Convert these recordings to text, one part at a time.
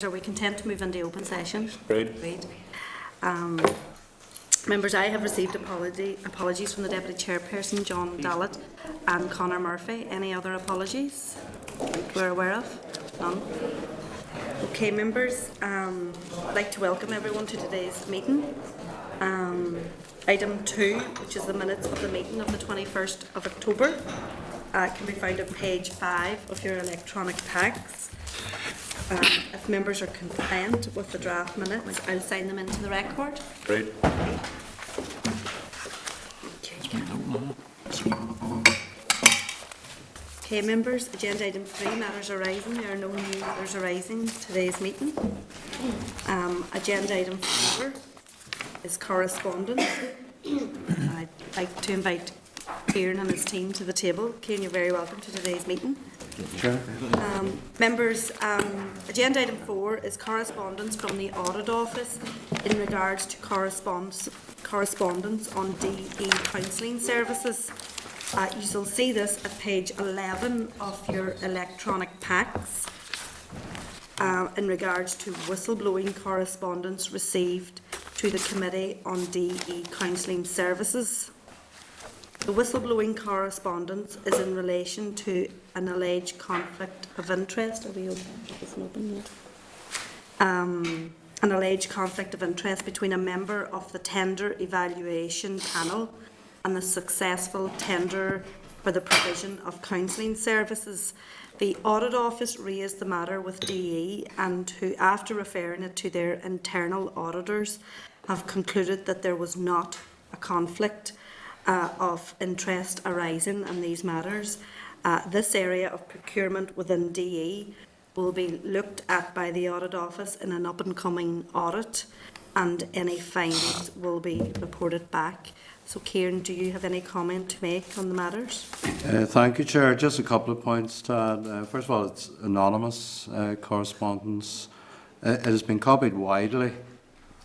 Are we content to move into open session? Great. Members, I have received apologies from the Deputy Chairperson, John Dallett, and Conor Murphy. Any other apologies we're aware of? None. Okay, members, I'd like to welcome everyone to today's meeting. Item 2, which is the minutes of the meeting of the 21st of October, can be found on page 5 of your electronic packs. If members are compliant with the draft minutes, I'll sign them into the record. Great. Okay, members, agenda item 3, matters arising. There are no new matters arising today's meeting. Agenda item 4 is correspondence. I'd like to invite Kieran and his team to the table. Kieran, you're very welcome to today's meeting. Sure. Members, agenda item 4 is correspondence from the Audit Office in regards to correspondence on DE counselling services. You will see this at page 11 of your electronic packs in regards to whistleblowing correspondence received to the Committee on DE Counselling Services. The whistleblowing correspondence is in relation to an alleged conflict of interest. Are we open? An alleged conflict of interest between a member of the tender evaluation panel and the successful tender for the provision of counselling services. The Audit Office raised the matter with DE and who, after referring it to their internal auditors, have concluded that there was not a conflict of interest arising in these matters. This area of procurement within DE will be looked at by the Audit Office in an up-and-coming audit, and any findings will be reported back. So, Kieran, do you have any comment to make on the matters? Thank you, Chair. Just a couple of points to add. First of all, it's anonymous correspondence. It has been copied widely,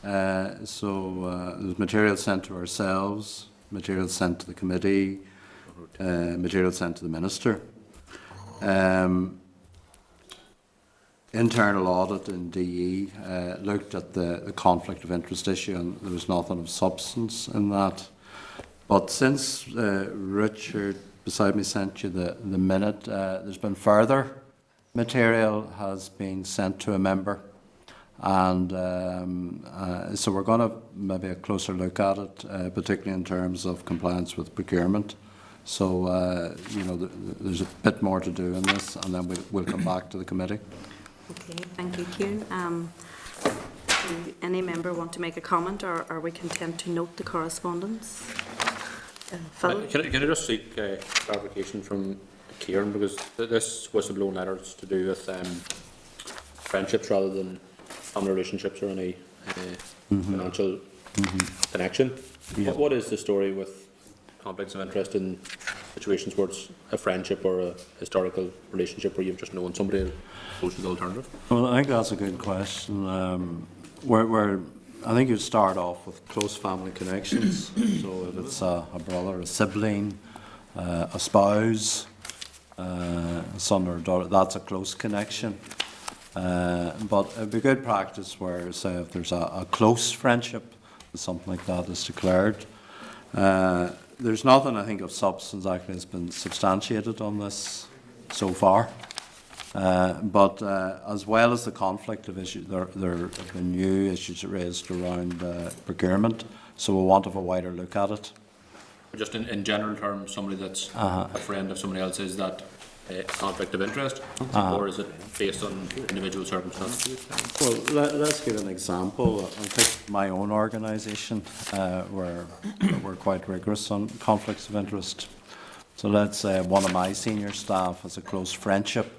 so there's material sent to ourselves, material sent to the committee, material sent to the Minister. Internal audit in DE looked at the conflict of interest issue, and there was nothing of substance in that. But since Richard beside me sent you the minute, there's been further material has been sent to a member, and so we're going to maybe a closer look at it, particularly in terms of compliance with procurement. So there's a bit more to do in this, and then we'll come back to the committee. Okay, thank you, Kieran. Do any member want to make a comment, or are we content to note the correspondence? Phil? Can I just seek clarification from Kieran, because this whistleblowing letter is to do with friendships rather than family relationships or any financial connection. Yeah. What is the story with conflicts of interest in situations where it's a friendship or a historical relationship where you've just known somebody as opposed to the alternative? Well, I think that's a good question. I think you start off with close family connections. So if it's a brother, a sibling, a spouse, a son or a daughter, that's a close connection. But it'd be good practice where, say, if there's a close friendship, something like that is declared. There's nothing, I think, of substance actually has been substantiated on this so far. But as well as the conflict of issues, there have been new issues raised around procurement, so we want to have a wider look at it. Just in general terms, somebody that's a friend of somebody else, is that a conflict of interest, or is it based on individual circumstances? Well, let's give an example. I think my own organisation, we're quite rigorous on conflicts of interest. So let's say one of my senior staff has a close friendship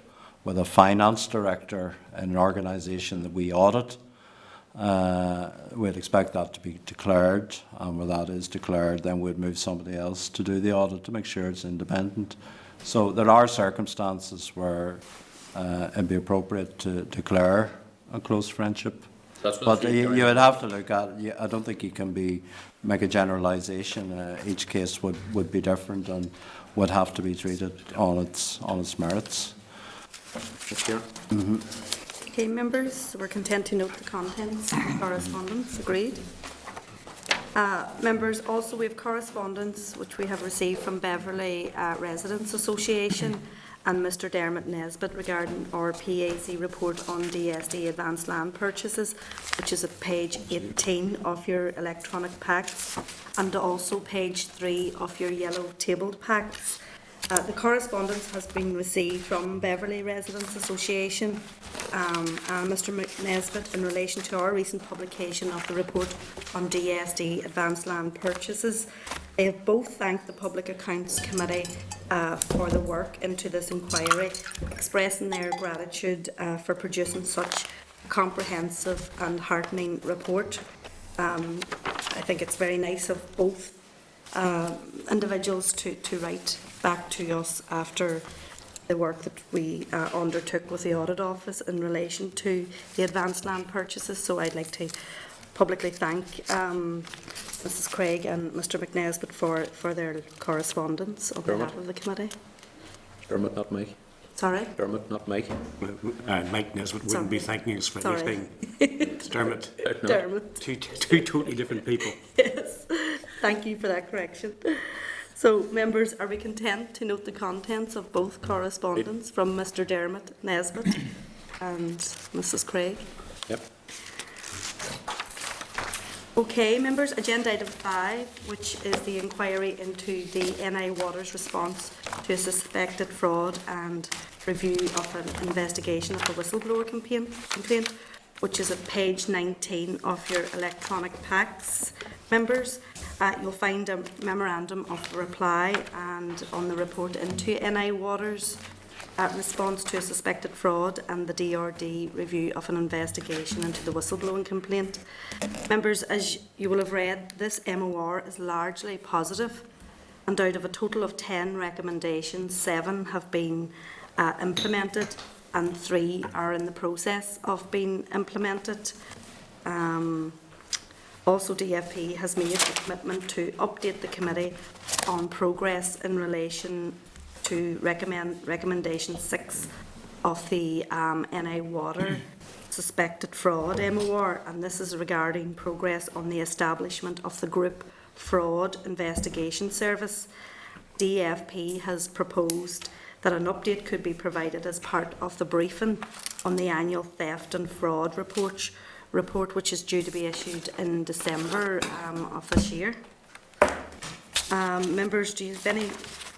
with a finance director in an organisation that we audit. We'd expect that to be declared, and where that is declared, then we'd move somebody else to do the audit to make sure it's independent. So there are circumstances where it'd be appropriate to declare a close friendship. But you would have to look at it. I don't think you can make a generalisation. Each case would be different and would have to be treated on its merits. Sure. Okay, members, we're content to note the contents of correspondence. Agreed. Members, also we have correspondence which we have received from Beverley Residents Association and Mr Dermot Nesbitt regarding our PAC report on DSD advanced land purchases, which is at page 18 of your electronic packs and also page 3 of your yellow tabled packs. The correspondence has been received from Beverley Residents Association and Mr Nesbitt in relation to our recent publication of the report on DSD advanced land purchases. They have both thanked the Public Accounts Committee for the work into this inquiry, expressing their gratitude for producing such a comprehensive and heartening report. I think it's very nice of both individuals to write back to us after the work that we undertook with the Audit Office in relation to the advanced land purchases. So I'd like to publicly thank Mrs Craig and Mr McNesbitt for their correspondence on behalf of the committee. Dermot, not Mike. Sorry? Dermot, not Mike. Mike Nesbitt wouldn't be thanking us for Sorry. anything. It's Dermot. No. Dermot. Two totally different people. Yes, thank you for that correction. So, members, are we content to note the contents of both correspondence from Mr Dermot Nesbitt and Mrs Craig? Yep. Okay, members, agenda item 5, which is the inquiry into the NI Water's response to a suspected fraud and review of an investigation of the whistleblower complaint, which is at page 19 of your electronic packs. Members, you'll find a memorandum of reply and on the report into NI Water's response to a suspected fraud and the DRD review of an investigation into the whistleblowing complaint. Members, as you will have read, this MOR is largely positive, and out of a total of 10 recommendations, 7 have been implemented and 3 are in the process of being implemented. Also, DFP has made a commitment to update the committee on progress in relation to recommendation 6 of the NI Water suspected fraud MOR, and this is regarding progress on the establishment of the Group Fraud Investigation Service. DFP has proposed that an update could be provided as part of the briefing on the annual theft and fraud report, which is due to be issued in December of this year. Members, do you have any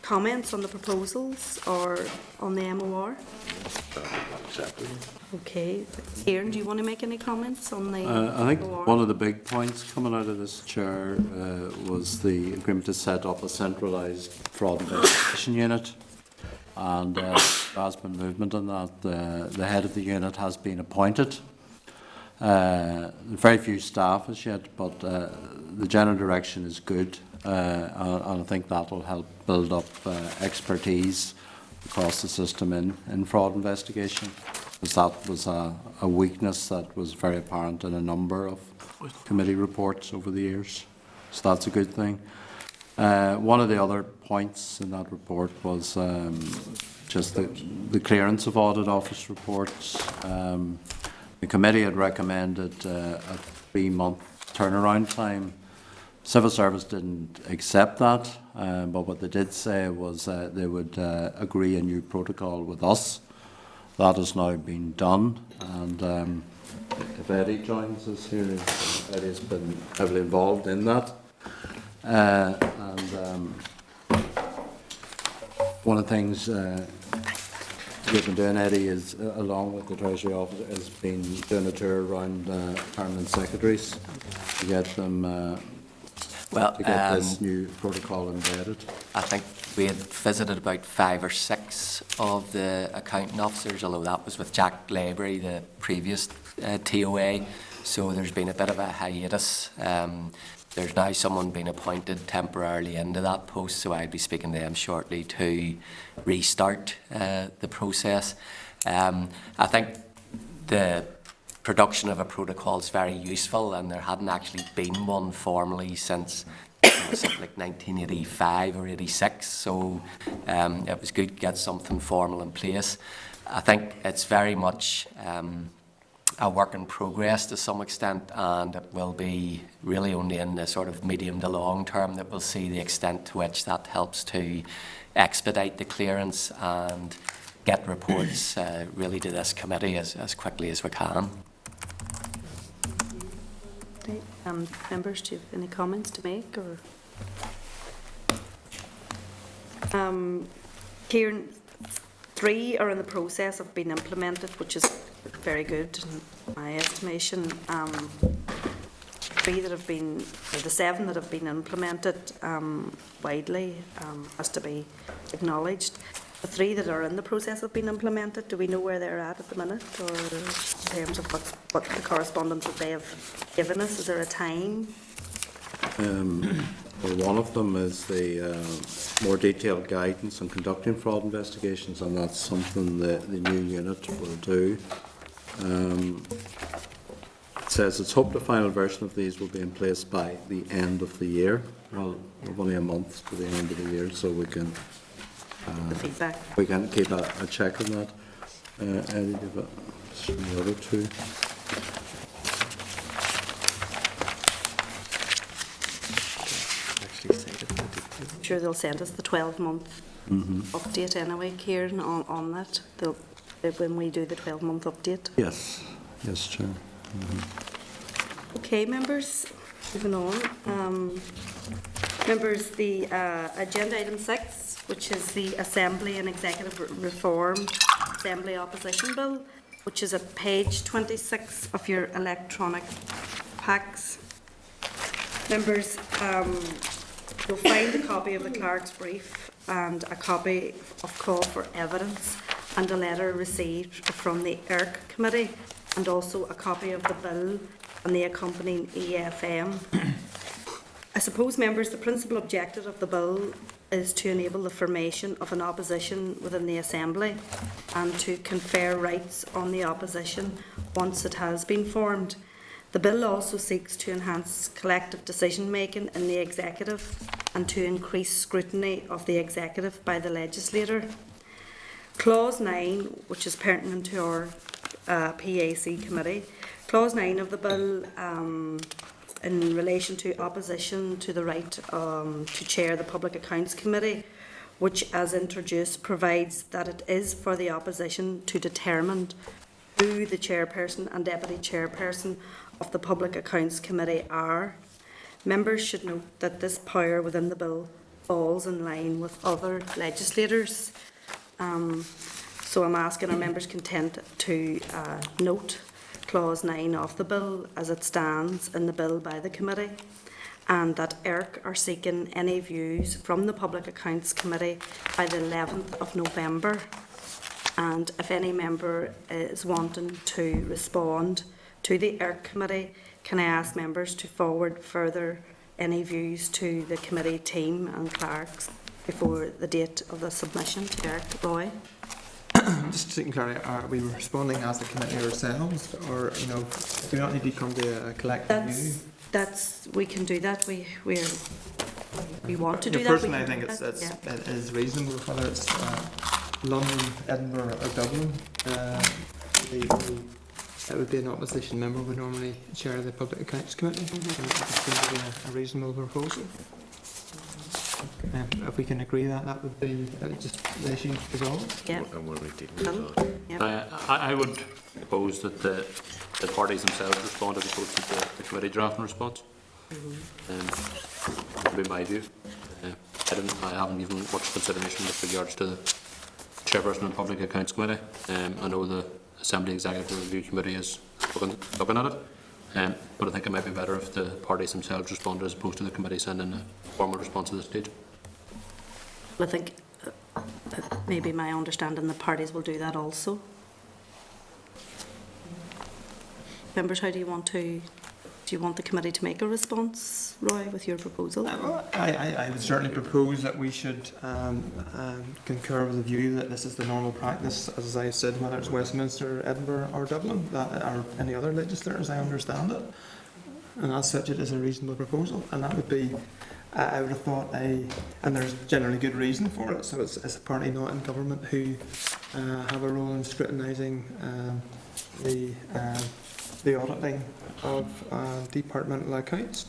comments on the proposals or on the MOR? Okay. Kieran, do you want to make any comments on the I think MOR? one of the big points coming out of this, Chair, was the agreement to set up a centralised fraud investigation unit. And there has been movement on that. The head of the unit has been appointed. Very few staff as yet, but the general direction is good. And I think that will help build up expertise across the system in fraud investigation, because that was a weakness that was very apparent in a number of committee reports over the years. So that's a good thing. One of the other points in that report was just the clearance of Audit Office reports. The committee had recommended a 3-month turnaround time. Civil Service didn't accept that, but what they did say was they would agree a new protocol with us. That has now been done, and if Eddie joins us here, Eddie has been heavily involved in that. One of the things we've been doing, Eddie, is along with the Treasury Office, has been doing a tour around permanent secretaries to get them to get this new protocol embedded. I think we had visited about 5 or 6 of the accounting officers, although that was with Jack Laborie, the previous TOA. So there's been a bit of a hiatus. There's now someone being appointed temporarily into that post, so I'll be speaking to them shortly to restart the process. I think the production of a protocol is very useful, and there hadn't actually been one formally since something like 1985 or 86, so it was good to get something formal in place. I think it's very much a work in progress to some extent, and it will be really only in the sort of medium to long term that we'll see the extent to which that helps to expedite the clearance and get reports really to this committee as quickly as we can. Okay, members, do you have any comments to make, or? Kieran, 3 are in the process of being implemented, which is very good in my estimation. 3 that have been, or the 7 that have been implemented widely has to be acknowledged. The 3 that are in the process of being implemented, do we know where they're at the minute, or in terms of what the correspondence that they have given us? Is there a time? Well, one of them is the more detailed guidance on conducting fraud investigations, and that's something that the new unit will do. It says it's hoped the final version of these will be in place by the end of the year. Well, we've only a month to the end of the year, so we can The feedback? we can keep a check on that. Eddie, give it the other 2. I'm sure they'll send us the 12-month update anyway, Kieran, on that, when we do the 12-month update. Yes, yes, Chair. Okay, members, moving on. Members, the agenda item 6, which is the Assembly and Executive Reform Assembly Opposition Bill, which is at page 26 of your electronic packs. Members, you'll find a copy of the clerk's brief and a copy of call for evidence and a letter received from the ERC committee, and also a copy of the bill and the accompanying EFM. I suppose, members, the principal objective of the bill is to enable the formation of an opposition within the Assembly and to confer rights on the opposition once it has been formed. The bill also seeks to enhance collective decision-making in the executive and to increase scrutiny of the executive by the legislator. Clause 9, which is pertinent to our PAC committee, Clause 9 of the bill in relation to opposition to the right to chair the Public Accounts Committee, which, as introduced, provides that it is for the opposition to determine who the chairperson and deputy chairperson of the Public Accounts Committee are. Members should note that this power within the bill falls in line with other legislators. So I'm asking our members' consent to note Clause 9 of the bill as it stands in the bill by the committee, and that ERC are seeking any views from the Public Accounts Committee by the 11th of November. And if any member is wanting to respond to the ERC committee, can I ask members to forward further any views to the committee team and clerks before the date of the submission to ERC? Roy? Just to clarify, are we responding as the committee ourselves, or do we not need to come to a collective view? We can do that. We want to do that. Personally, I think it is reasonable, whether it's London, Edinburgh, or Dublin. It would be an opposition member would normally chair the Public Accounts Committee. It seems to be a reasonable proposal. If we can agree that would be just the issue resolved. Yeah. I would propose that the parties themselves respond as opposed to the committee draft and response. That would be my view. I haven't even much consideration with regards to the chairperson of the Public Accounts Committee. I know the Assembly Executive Review Committee is looking at it, but I think it might be better if the parties themselves respond as opposed to the committee sending a formal response at this stage. I think maybe my understanding the parties will do that also. Members, how do you want the committee to make a response, Roy, with your proposal? I would certainly propose that we should concur with the view that this is the normal practice, as I said, whether it's Westminster, Edinburgh or Dublin, or any other legislators, I understand it. And as such, it is a reasonable proposal, and that would be, I would have thought, and there's generally good reason for it, so it's a party not in government who have a role in scrutinising the the auditing of departmental accounts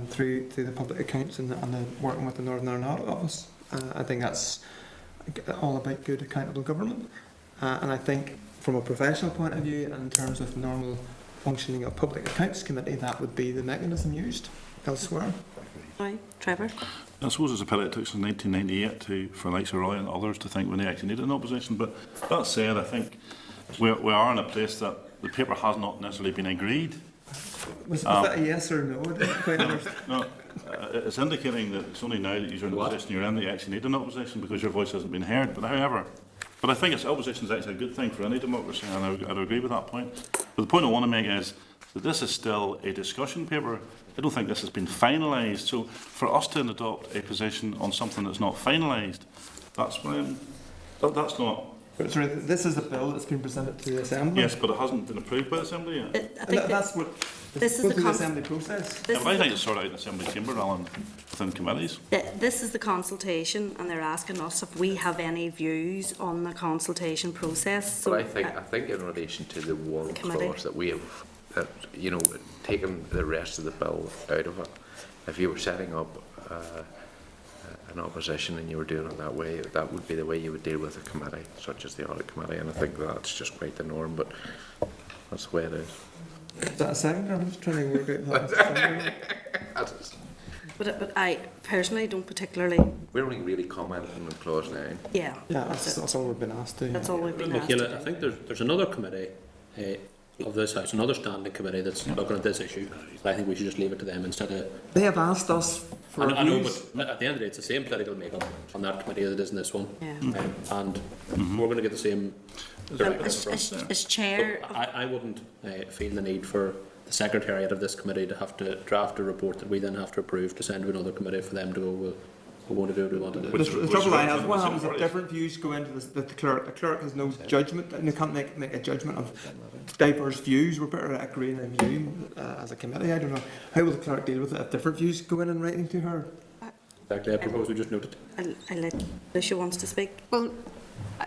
through the public accounts and the working with the Northern Ireland Audit Office. I think that's all about good accountable government. And I think from a professional point of view and in terms of normal functioning of Public Accounts Committee, that would be the mechanism used elsewhere. Right, Trevor? I suppose it's a pity it took since 1998 for like Sir Roy and others to think when they actually needed an opposition. But that said, I think we are in a place that the paper has not necessarily been agreed. Was that a yes or no? I didn't quite understand. No, it's indicating that it's only now that you're in the position you're in that you actually need an opposition because your voice hasn't been heard. But I think opposition is actually a good thing for any democracy, and I'd agree with that point. But the point I want to make is that this is still a discussion paper. I don't think this has been finalised. So for us to adopt a position on something that's not finalised, that's not. Sorry, this is a bill that's been presented to the Assembly. Yes, but it hasn't been approved by the Assembly yet. I think That's what this is goes the through the cons- Assembly process. this I is think it's sorted out in the Assembly chamber rather than within committees. this is the consultation, and they're asking us if we have any views on the consultation process. So But I think in relation to the one The committee. clause that we have, taken the rest of the bill out of it, if you were setting up an opposition and you were doing it that way, that would be the way you would deal with a committee, such as the audit committee, and I think that's just quite the norm, but that's the way it is. Is that a second? I'm just trying to work out that. but I personally don't particularly, We're only really commenting on clause 9. yeah. Yeah, that's all we've been asked to. That's all we've been asked. Michaela, I think there's another committee of this House, another standing committee that's looking at this issue. I think we should just leave it to them instead of... They have asked us for I know, views. but at the end of the day, it's the same political makeup on that committee as it is in this one. Yeah. And we're going to get the same directive from us. As chair, I wouldn't feel the need for the secretariat of this committee to have to draft a report that we then have to approve to send to another committee for them to go, well, we want to do what we want to do. The trouble I have, what happens if different views go into the clerk? The clerk has no judgment, and they can't make a judgment of diverse views. We're better at agreeing a view as a committee. I don't know. How will the clerk deal with it if different views go in writing to her? Exactly, I propose we just note it. I'll let Lucia wants to speak. Well,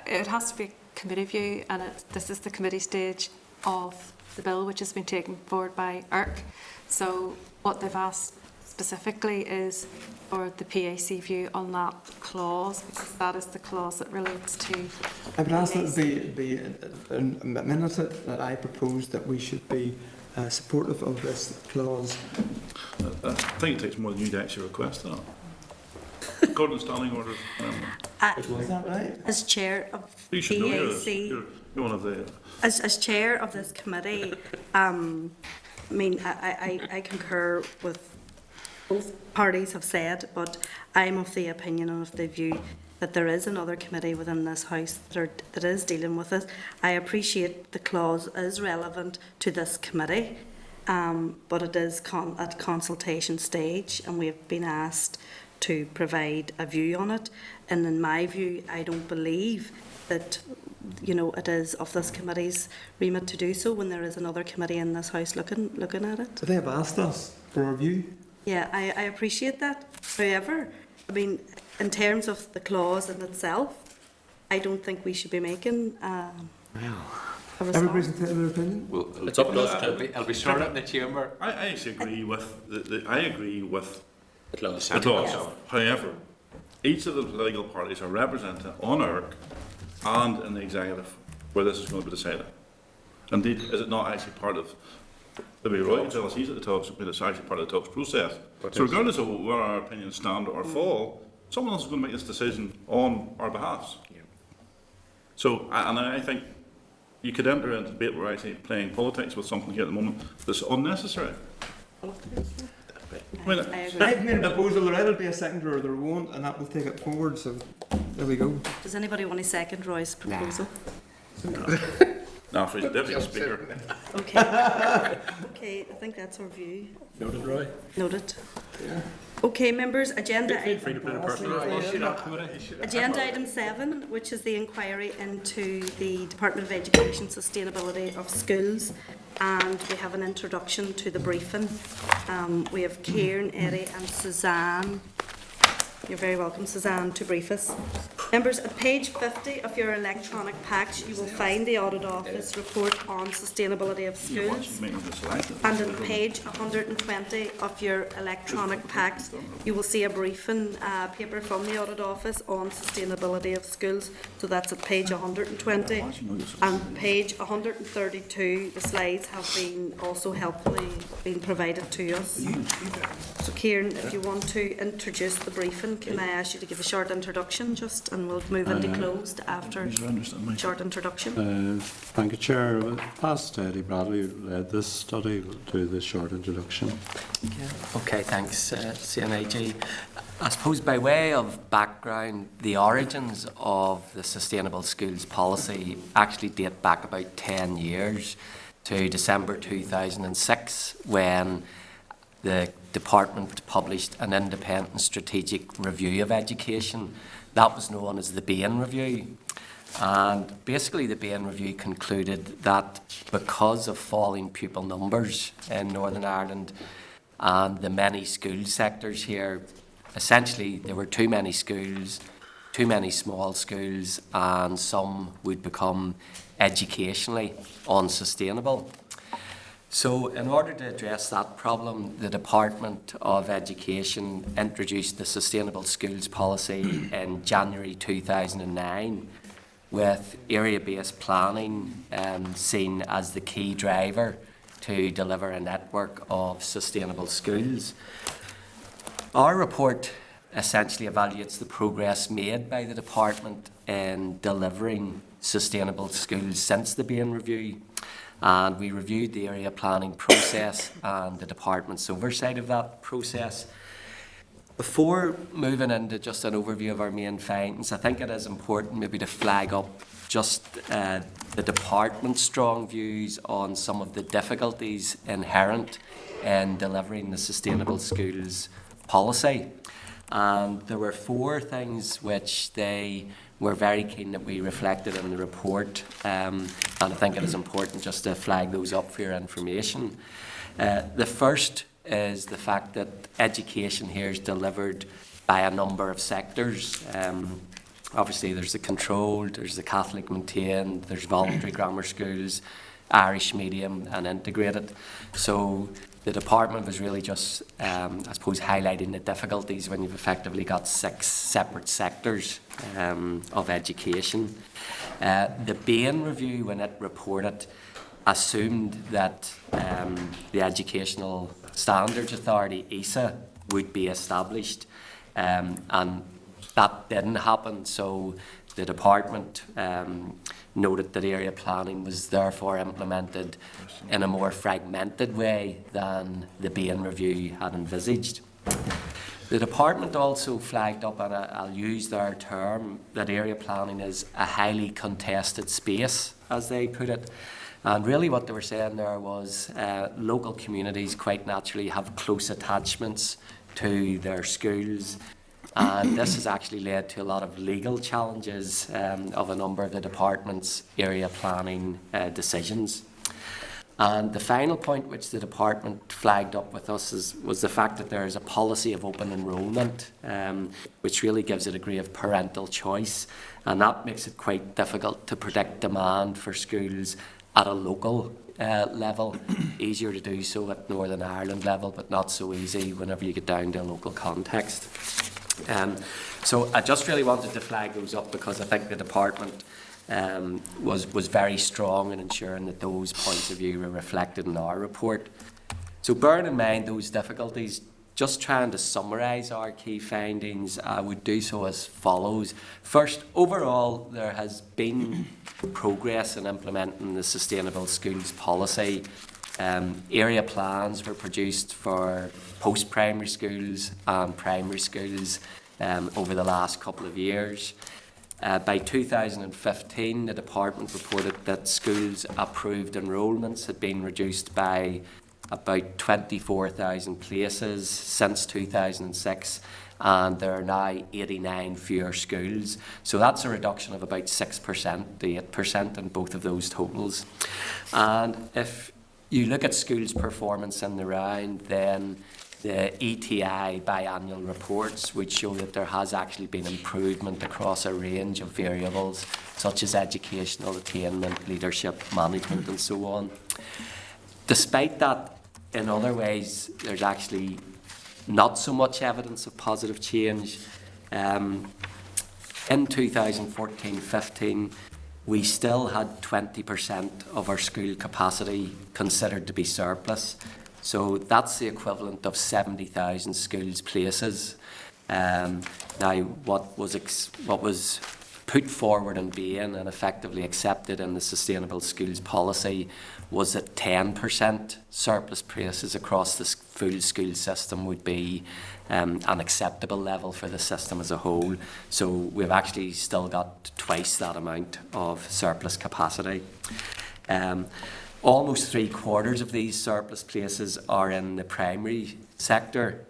it has to be a committee view, and this is the committee stage of the bill, which has been taken forward by IRC. So what they've asked specifically is for the PAC view on that clause, because that is the clause that relates to... I would ask that it be a minute that I propose that we should be supportive of this clause. I think it takes more than you to actually request that. According to standing orders. Is that right? As chair of You should know PAC, you're one of the... as chair of this committee, I mean, I concur with both parties have said, but I'm of the opinion and of the view that there is another committee within this House that is dealing with it. I appreciate the clause is relevant to this committee, but it is at consultation stage, and we have been asked to provide a view on it. And in my view, I don't believe that it is of this committee's remit to do so when there is another committee in this House looking at it. So they have asked us for a view. Yeah, I appreciate that. However, I mean, in terms of the clause in itself, I don't think we should be making a Everybody's response. entitled to their opinion. Well, It's up to us to It'll be sorted in the chamber. I actually agree with I agree with the clause. the clause. Yes. However, each of the political parties are represented on IRC and in the executive where this is going to be decided. Indeed, is it not actually part of the Roy tell us he's at the talks, but it's actually part of the talks process. So regardless of where our opinions stand or fall, someone else is going to make this decision on our behalf. So, and I think you could enter into debate where actually playing politics with something here at the moment that's unnecessary. I mean, agree. I've made a proposal, there will be a seconder or there won't, and that will take it forward, so there we go. Does anybody want to second Roy's proposal? Now, for the deputy speaker. Okay. Okay, I think that's our view. Noted, Roy. Noted. Okay, members, agenda Feel free to put in personal Agenda item 7, which is the inquiry into the Department of Education sustainability of schools, and we have an introduction to the briefing. We have Kieran, Eddie and Suzanne. You're very welcome, Suzanne, to brief us. Members, at page 50 of your electronic packs, you will find the Audit Office report on sustainability of schools. And on page 120 of your electronic packs, you will see a briefing paper from the Audit Office on sustainability of schools. So that's at page 120. And page 132, the slides have been also helpfully been provided to us. So Kieran, if you want to introduce the briefing, can I ask you to give a short introduction just, and we'll move into closed after short introduction. Thank you, Chair. Past Eddie Bradley who led this study. Will do the short introduction. Okay, thanks, CNIG. I suppose by way of background, the origins of the Sustainable Schools policy actually date back about 10 years to December 2006, when the department published an independent strategic review of education. That was known as the Bain Review. And basically the Bain Review concluded that because of falling pupil numbers in Northern Ireland and the many school sectors here, essentially there were too many schools, too many small schools, and some would become educationally unsustainable. So in order to address that problem, the Department of Education introduced the Sustainable Schools policy in January 2009, with area-based planning seen as the key driver to deliver a network of sustainable schools. Our report essentially evaluates the progress made by the Department in delivering sustainable schools since the Bain Review. And we reviewed the area planning process and the Department's oversight of that process. Before moving into just an overview of our main findings, I think it is important maybe to flag up just the Department's strong views on some of the difficulties inherent in delivering the Sustainable Schools policy. And there were 4 things which they were very keen that we reflected in the report, and I think it is important just to flag those up for your information. The first is the fact that education here is delivered by a number of sectors. Obviously there's the controlled, there's the Catholic maintained, there's voluntary grammar schools, Irish medium and integrated. So the department was really just, I suppose, highlighting the difficulties when you've effectively got 6 separate sectors of education. The Bain Review, when it reported, assumed that the Educational Standards Authority, ESA, would be established, and that didn't happen. So the department noted that area planning was therefore implemented in a more fragmented way than the Bain Review had envisaged. The department also flagged up, and I'll use their term, that area planning is a highly contested space, as they put it. And really what they were saying there was local communities quite naturally have close attachments to their schools. And this has actually led to a lot of legal challenges of a number of the department's area planning decisions. And the final point which the department flagged up with us was the fact that there is a policy of open enrolment, which really gives a degree of parental choice, and that makes it quite difficult to predict demand for schools at a local level. Easier to do so at Northern Ireland level, but not so easy whenever you get down to a local context. So I just really wanted to flag those up because I think the department was very strong in ensuring that those points of view were reflected in our report. So bearing in mind those difficulties, just trying to summarise our key findings, I would do so as follows. First, overall, there has been progress in implementing the Sustainable Schools policy. Area plans were produced for post-primary schools and primary schools over the last couple of years. By 2015, the department reported that schools' approved enrolments had been reduced by about 24,000 places since 2006, and there are now 89 fewer schools. So that's a reduction of about 6% to 8% in both of those totals. And if you look at schools' performance in the round, then the ETI biannual reports, which show that there has actually been improvement across a range of variables, such as educational attainment, leadership, management, and so on. Despite that, in other ways, there's actually not so much evidence of positive change. In 2014-15, we still had 20% of our school capacity considered to be surplus. So that's the equivalent of 70,000 schools places. Now, what was put forward in being and effectively accepted in the Sustainable Schools policy was that 10% surplus places across the full school system would be an acceptable level for the system as a whole. So we've actually still got twice that amount of surplus capacity. Almost 3/4 of these surplus places are in the primary sector.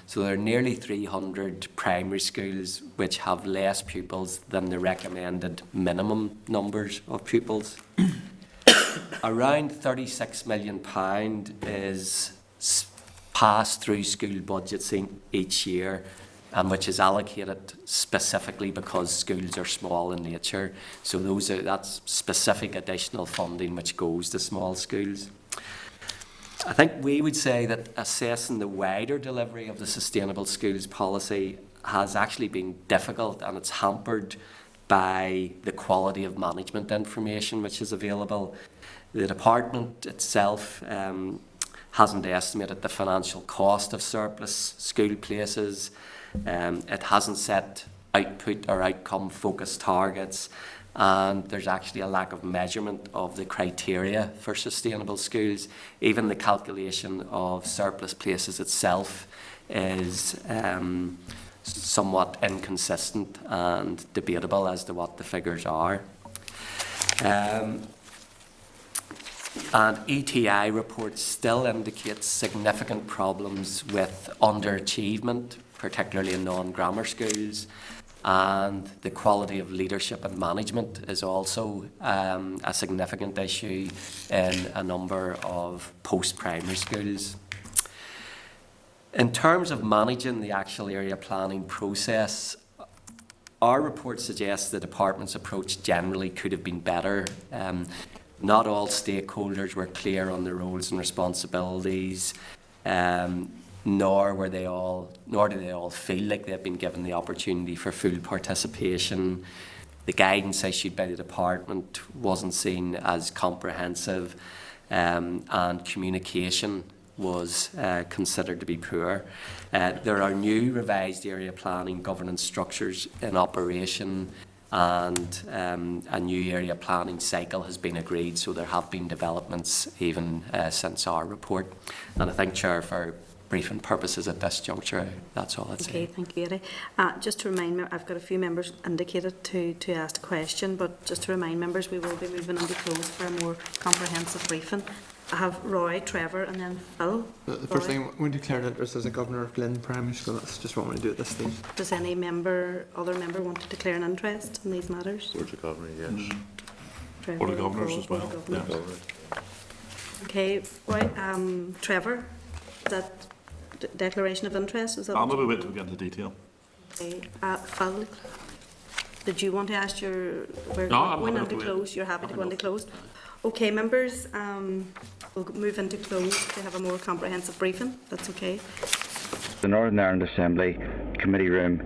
So there are nearly 300 primary schools which have less pupils than the recommended minimum numbers of pupils. Around £36 million is passed through school budgets each year, and which is allocated specifically because schools are small in nature. So that's specific additional funding which goes to small schools. I think we would say that assessing the wider delivery of the Sustainable Schools policy has actually been difficult, and it's hampered by the quality of management information which is available. The department itself hasn't estimated the financial cost of surplus school places. It hasn't set output or outcome focused targets, and there's actually a lack of measurement of the criteria for sustainable schools. Even the calculation of surplus places itself is somewhat inconsistent and debatable as to what the figures are. And ETI reports still indicate significant problems with underachievement, particularly in non-grammar schools, and the quality of leadership and management is also a significant issue in a number of post-primary schools. In terms of managing the actual area planning process, our report suggests the department's approach generally could have been better. Not all stakeholders were clear on their roles and responsibilities, nor do they all feel like they've been given the opportunity for full participation. The guidance issued by the department wasn't seen as comprehensive, and communication was considered to be poor. There are new revised area planning governance structures in operation, and a new area planning cycle has been agreed, so there have been developments even since our report. And I think, Chair, for briefing purposes at this juncture, that's all I'd say. Okay, thank you, Eddie. Just to remind me, I've got a few members indicated to ask a question, but just to remind members, we will be moving into close for a more comprehensive briefing. I have Roy, Trevor, and then Phil. The first thing, we declared interest as a governor of Glyn Primary School. That's just what we do at this stage. Does any other member want to declare an interest in these matters? Board of Governors, yes. Trevor, Board of Governors Paul, as well. Board of Governors. Yeah. Okay, right, Trevor, is that declaration of interest? Is that I'll what maybe you- wait till we get into detail. Okay, Phil, did you want to ask we're No, I'm going happy into to wait. close, you're happy to go into close? Okay, members, we'll move into close to have a more comprehensive briefing, that's okay. The Northern Ireland Assembly, Committee Room